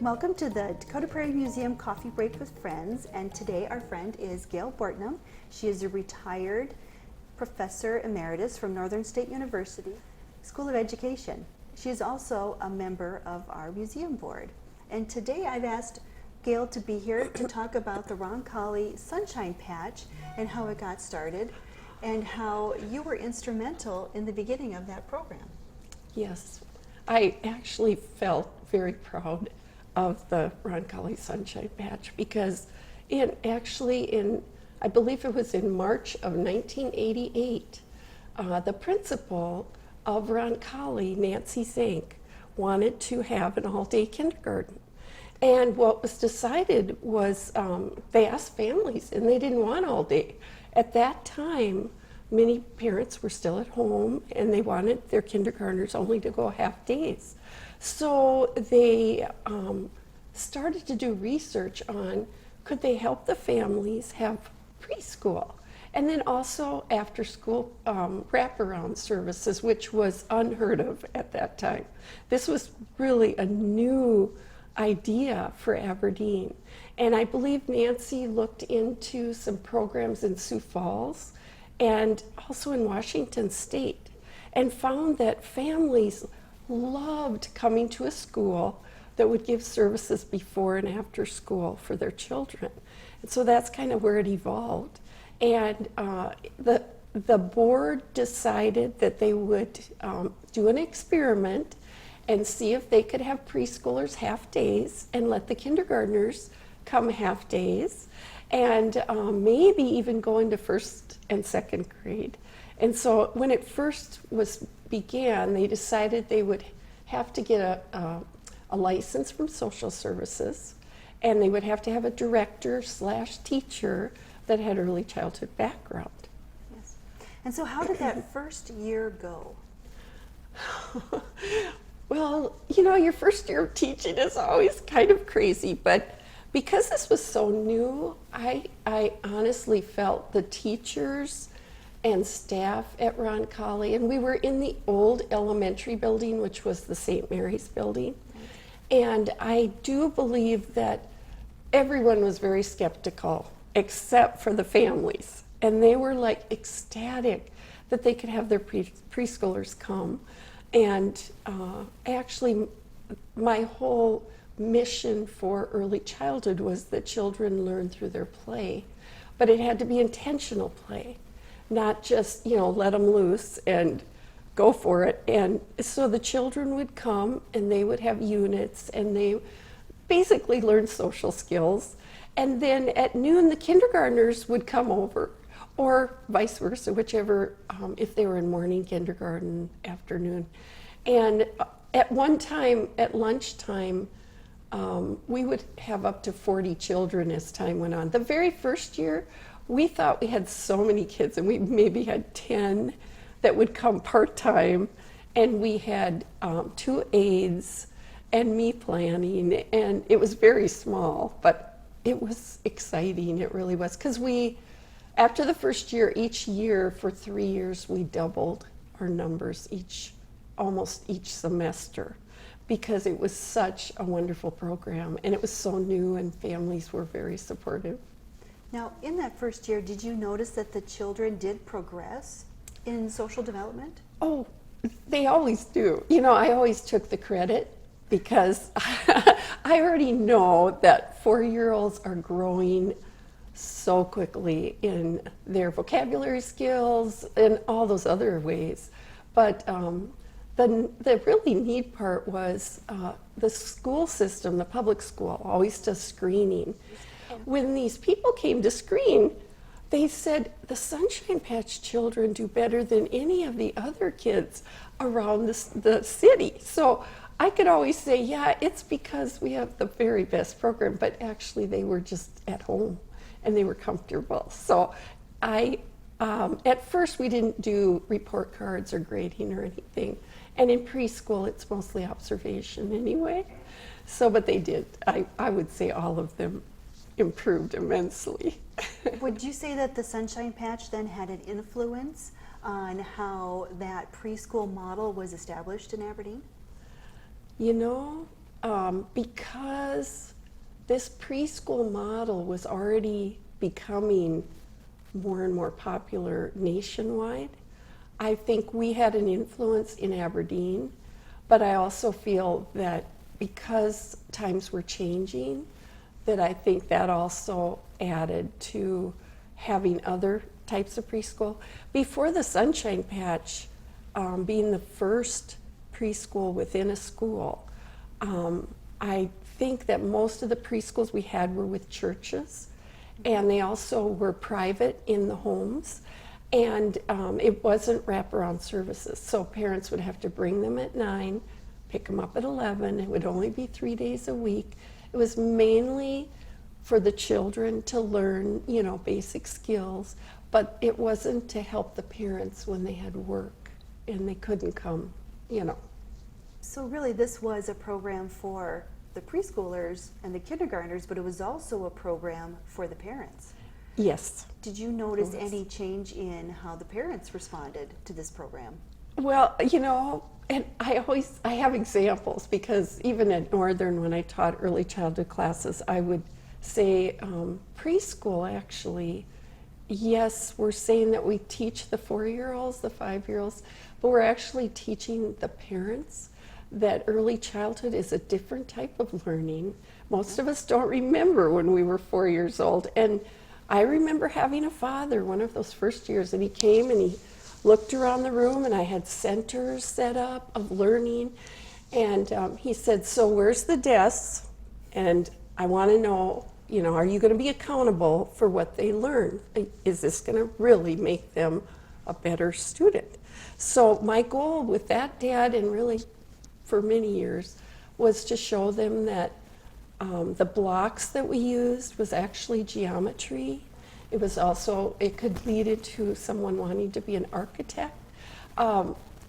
welcome to the Dakota Prairie Museum Coffee Break with Friends. And today our friend is Gayle Bortnem. She is a retired professor emeritus from Northern State University School of Education. She is also a member of our museum board. And today I've asked Gayle to be here to talk about the Roncalli Sonshine Patch and how it got started and how you were instrumental in the beginning of that program. Yes, I actually felt very proud of the Roncalli Sonshine Patch because I believe it was in March of 1988, the principal of Roncalli, Nancy Zank, wanted to have an all-day kindergarten. And what was decided was they asked families, and they didn't want all day. At that time, many parents were still at home, and they wanted their kindergartners only to go half days. So they started to do research on could they help the families have preschool, and then also after school wraparound services, which was unheard of at that time. This was really a new idea for Aberdeen. And I believe Nancy looked into some programs in Sioux Falls and also in Washington State and found that families loved coming to a school that would give services before and after school for their children. And so that's kind of where it evolved. And the board decided that they would do an experiment and see if they could have preschoolers half days and let the kindergartners come half days, and maybe even go into first and second grade. And so when it first began, they decided they would have to get a license from social services, and they would have to have a director/teacher that had early childhood background. Yes. And so how did that first year go? Well, you know, your first year of teaching is always kind of crazy, but because this was so new, I honestly felt the teachers and staff at Roncalli, and we were in the old elementary building, which was the St. Mary's building, and I do believe that everyone was very skeptical, except for the families, and they were like ecstatic that they could have their preschoolers come. And actually, my whole mission for early childhood was that children learn through their play, but it had to be intentional play, not just, you know, let them loose and go for it. And so the children would come and they would have units and they basically learn social skills. And then at noon, the kindergartners would come over, or vice versa, whichever, if they were in morning kindergarten, afternoon. And at one time, at lunchtime, we would have up to 40 children as time went on. The very first year, we thought we had so many kids, and we maybe had 10 that would come part-time, and we had 2 aides and me planning, and it was very small, but it was exciting, it really was, because after the first year, each year for 3 years, we doubled our numbers almost each semester, because it was such a wonderful program and it was so new and families were very supportive. Now, in that first year, did you notice that the children did progress in social development? Oh, they always do. You know, I always took the credit because I already know that 4-year-olds are growing so quickly in their vocabulary skills and all those other ways. But the really neat part was the school system, the public school, always does screening. When these people came to screen, they said the Sonshine Patch children do better than any of the other kids around the city. So I could always say, yeah, it's because we have the very best program, but actually they were just at home and they were comfortable. So at first we didn't do report cards or grading or anything. And in preschool, it's mostly observation anyway. So, but they did. I would say all of them improved immensely. Would you say that the Sonshine Patch then had an influence on how that preschool model was established in Aberdeen? You know, because this preschool model was already becoming more and more popular nationwide, I think we had an influence in Aberdeen, but I also feel that because times were changing, that I think that also added to having other types of preschool. Before the Sonshine Patch, being the first preschool within a school, I think that most of the preschools we had were with churches, and they also were private in the homes, and it wasn't wraparound services. So parents would have to bring them at 9, pick them up at 11. It would only be 3 days a week. It was mainly for the children to learn, you know, basic skills, but it wasn't to help the parents when they had work and they couldn't come, you know. So really this was a program for the preschoolers and the kindergartners, but it was also a program for the parents. Yes. Did you notice any change in how the parents responded to this program? Well, you know, and I have examples, because even at Northern, when I taught early childhood classes, I would say preschool actually, yes, we're saying that we teach the 4-year-olds, the 5-year-olds, but we're actually teaching the parents that early childhood is a different type of learning. Most of us don't remember when we were 4 years old. And I remember having a father one of those first years, and he came and he looked around the room, and I had centers set up of learning. And he said, "So where's the desks? And I want to know, you know, are you going to be accountable for what they learn? Is this going to really make them a better student?" So my goal with that, Dad, and really for many years, was to show them that the blocks that we used was actually geometry. It was also, it could lead into someone wanting to be an architect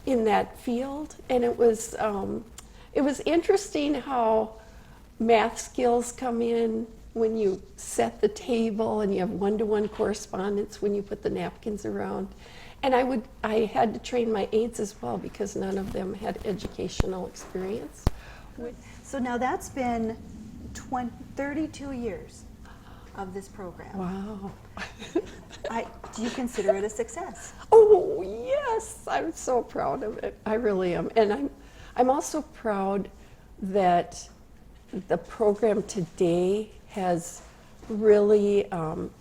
in that field. And it was interesting how math skills come in when you set the table, and you have one-to-one correspondence when you put the napkins around. And I had to train my aides as well, because none of them had educational experience. So now that's been 32 years of this program. Wow. Do you consider it a success? Oh, yes, I'm so proud of it. I really am. And I'm also proud that the program today has really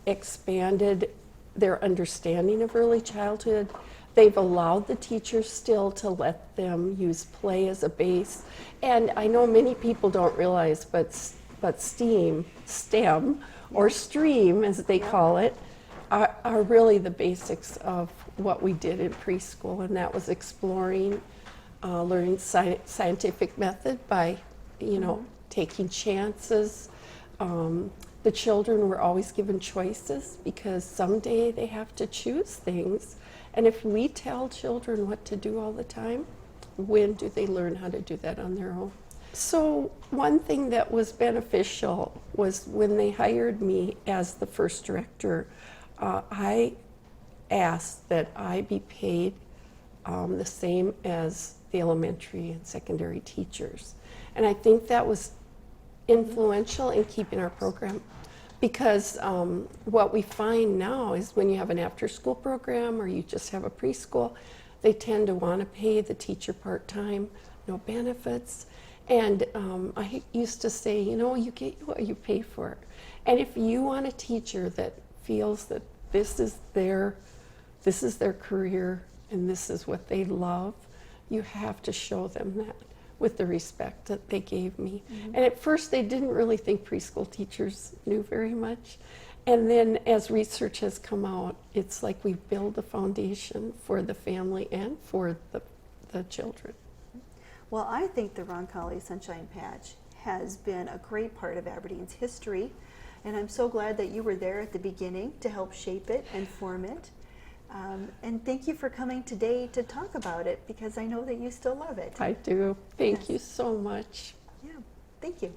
expanded their understanding of early childhood. They've allowed the teachers still to let them use play as a base. And I know many people don't realize, but STEM, or STREAM as they call it, are really the basics of what we did in preschool, and that was exploring, learning scientific method by, you know, taking chances. The children were always given choices, because someday they have to choose things. And if we tell children what to do all the time, when do they learn how to do that on their own? So one thing that was beneficial was when they hired me as the first director, I asked that I be paid the same as the elementary and secondary teachers. And I think that was influential in keeping our program, because what we find now is when you have an after-school program or you just have a preschool, they tend to want to pay the teacher part-time, no benefits. And I used to say, you know, you get what you pay for. And if you want a teacher that feels that this is their career and this is what they love, you have to show them that with the respect that they gave me. And at first they didn't really think preschool teachers knew very much. And then as research has come out, it's like we build a foundation for the family and for the children. Well, I think the Roncalli Sonshine Patch has been a great part of Aberdeen's history, and I'm so glad that you were there at the beginning to help shape it and form it. And thank you for coming today to talk about it, because I know that you still love it. I do. Thank you so much. Yeah, thank you.